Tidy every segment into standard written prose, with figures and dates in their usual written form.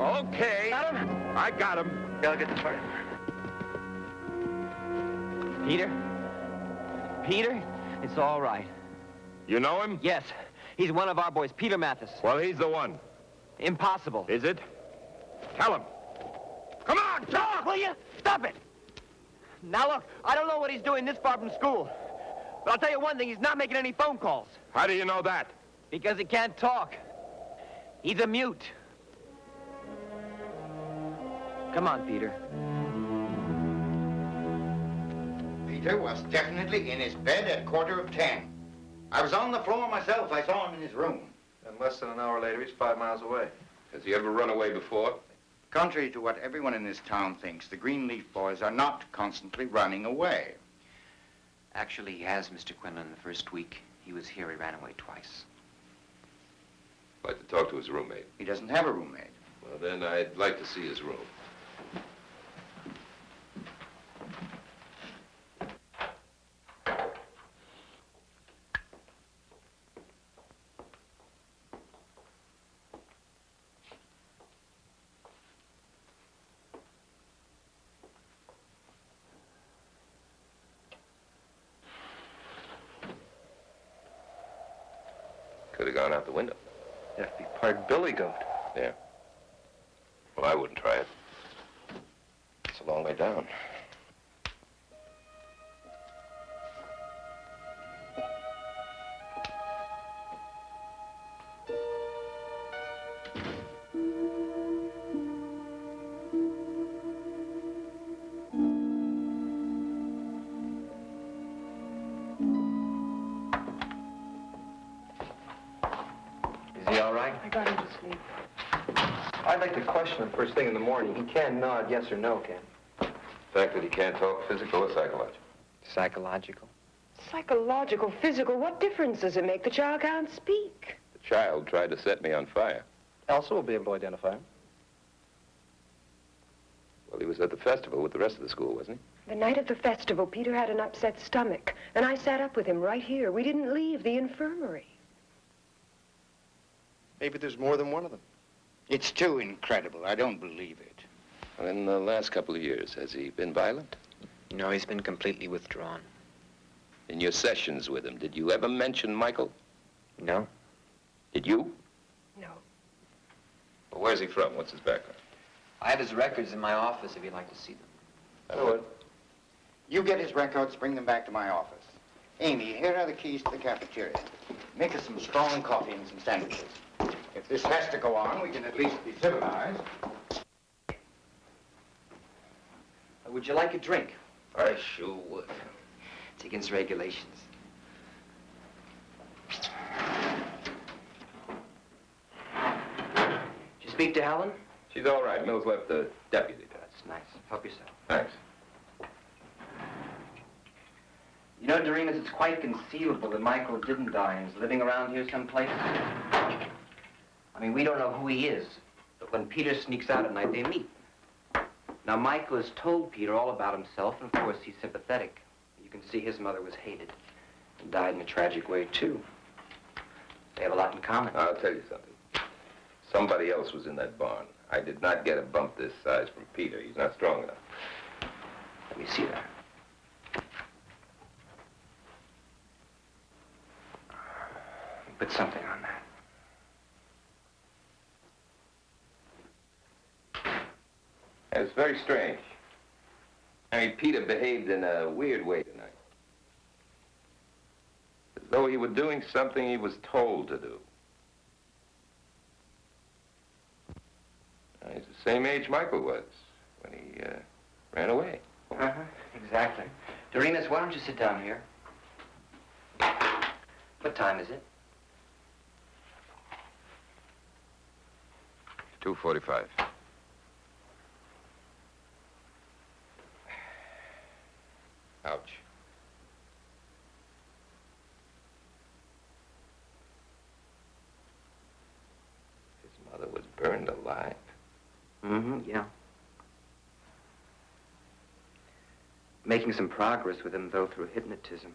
Okay. Got him? I got him. Yeah, I'll get the part. Peter? Peter? It's all right. You know him? Yes. He's one of our boys, Peter Mathis. Well, he's the one. Impossible. Is it? Tell him. Come on, talk! Will you? Stop it! Now look, I don't know what he's doing this far from school. But I'll tell you one thing, he's not making any phone calls. How do you know that? Because he can't talk. He's a mute. Come on, Peter. Peter was definitely in his bed at 10:15. I was on the floor myself. I saw him in his room. And less than an hour later, he's 5 miles away. Has he ever run away before? Contrary to what everyone in this town thinks, the Greenleaf boys are not constantly running away. Actually, he has, Mr. Quinlan. The first week he was here, he ran away twice. I'd like to talk to his roommate. He doesn't have a roommate. Well, then I'd like to see his room. Could have gone out the window. That'd be part Billy Goat. Yeah. Well, I wouldn't try it. It's a long way down. Is he all right? I got him to sleep. I'd like to question him first thing in the morning. He can nod yes or no, Ken. The fact that he can't talk, physical or psychological? Psychological. Psychological, physical, what difference does it make? The child can't speak. The child tried to set me on fire. Elsa will be able to identify him. Well, he was at the festival with the rest of the school, wasn't The night of the festival, Peter had an upset stomach, and I sat up with him right here. We didn't leave the infirmary. Maybe there's more than one of them. It's too incredible. I don't believe it. he? Well, in the last couple of years, has he been violent? No, he's been completely withdrawn. In your sessions with him, did you ever mention Michael? No? Did you? No. Well, where's he from? What's his background? I have his records in my office if you'd like to see them. I would. You get his records, bring them back to my office. Amy, here are the keys to the cafeteria. Make us some strong coffee and some sandwiches. If this has to go on, we can at least be civilized. Would you like a drink? I sure would. It's against regulations. Did you speak to Helen? She's all right. Mills left the deputy there. That's nice. Help yourself. Thanks. You know, Doremus, it's quite conceivable that Michael didn't die and is living around here someplace. I mean, we don't know who he is, but when Peter sneaks out at night, they meet. Now, Michael has told Peter all about himself, and of course, he's sympathetic. You can see his mother was hated and died in a tragic way, too. They have a lot in common. I'll tell you something. Somebody else was in that barn. I did not get a bump this size from Peter. He's not strong enough. Let me see that. Put something on that. It's very strange. I mean, Peter behaved in a weird way tonight. As though he were doing something he was told to do. He's the same age Michael was when he ran away. Uh-huh, exactly. Doremus, why don't you sit down here? What time is it? 2:45. Ouch. His mother was burned alive. Mm-hmm, yeah. Making some progress with him, though, through hypnotism.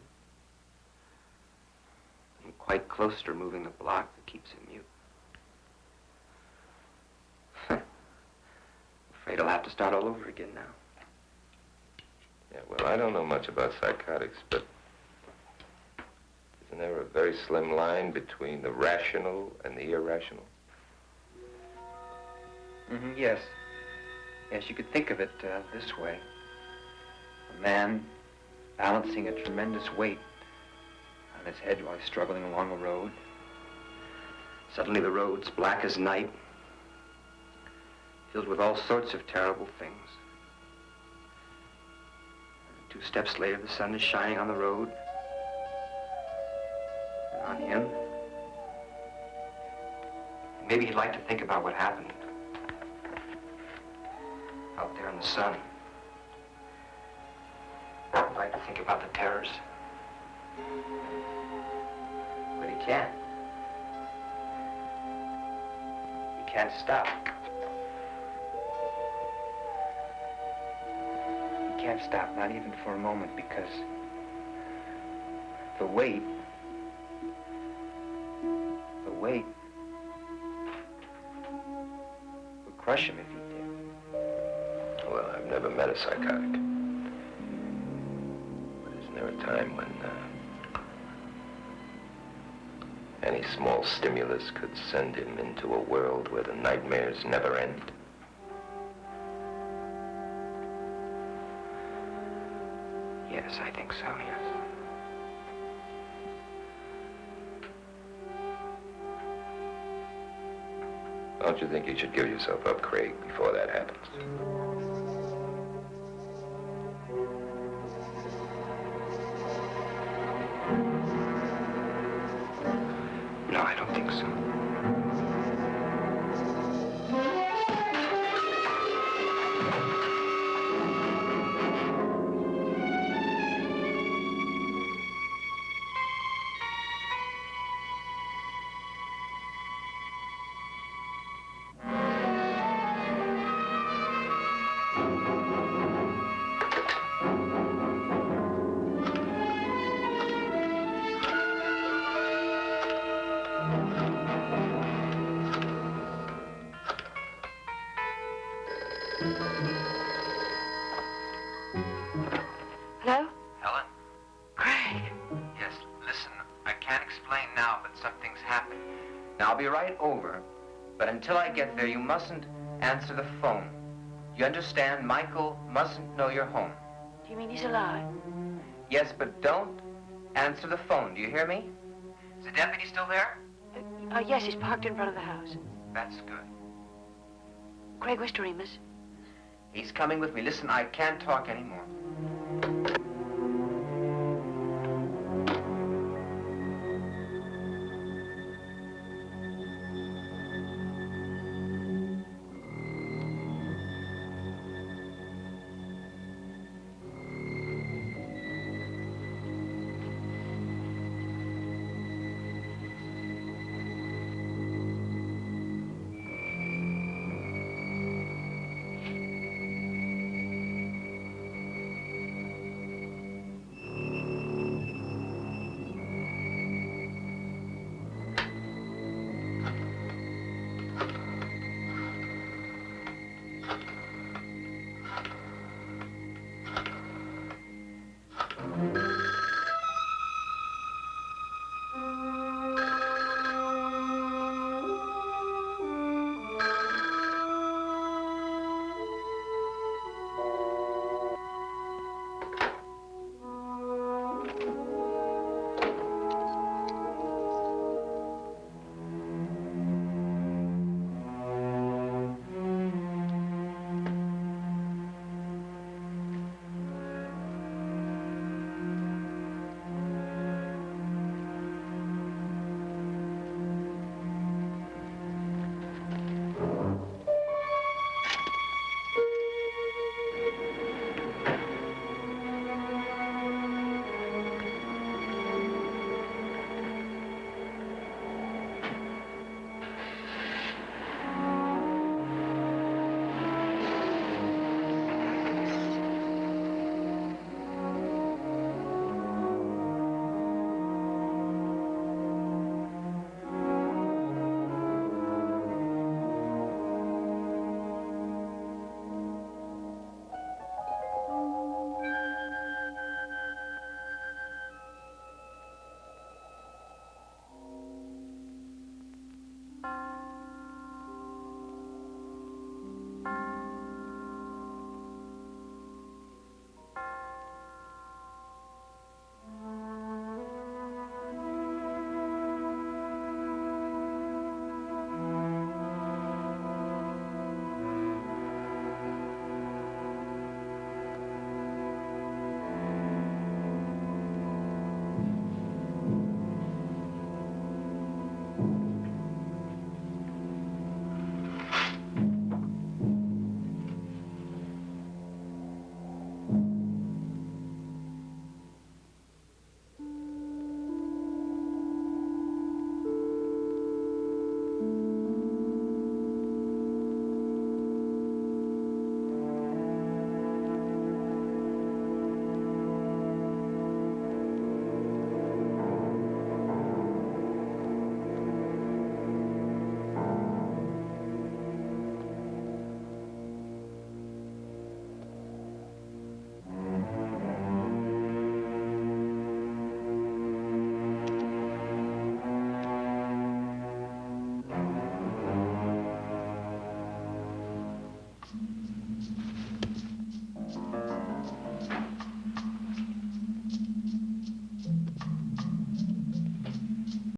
I'm quite close to removing the block that keeps him mute. afraid I'll have to start all over again now. Yeah, well, I don't know much about psychotics, but isn't there a very slim line between the rational and the irrational? Yes. Yes, you could think of it this way. A man balancing a tremendous weight on his head while he's struggling along a road. Suddenly the road's black as night, filled with all sorts of terrible things. 2 steps later, the sun is shining on the road and on him. Maybe he'd like to think about what happened out there in the sun. I'd like to think about the terrors. But he can't. He can't stop. He can't stop, not even for a moment, because the weight would crush him if he did. Well, I've never met a psychotic. But isn't there a time when any small stimulus could send him into a world where the nightmares never end? Yes, I think so, yes. Don't you think you should give yourself up, Craig, before that happens? No, I don't think so. Hello? Helen? Craig. Yes, listen, I can't explain now, but something's happened. Now, I'll be right over, but until I get there, you mustn't answer the phone. You understand? Michael mustn't know you're home. Do you mean he's alive? Yes, but don't answer the phone. Do you hear me? Is the deputy still there? Yes, he's parked in front of the house. That's good. Craig, where's Doremus? He's coming with me. Listen, I can't talk anymore.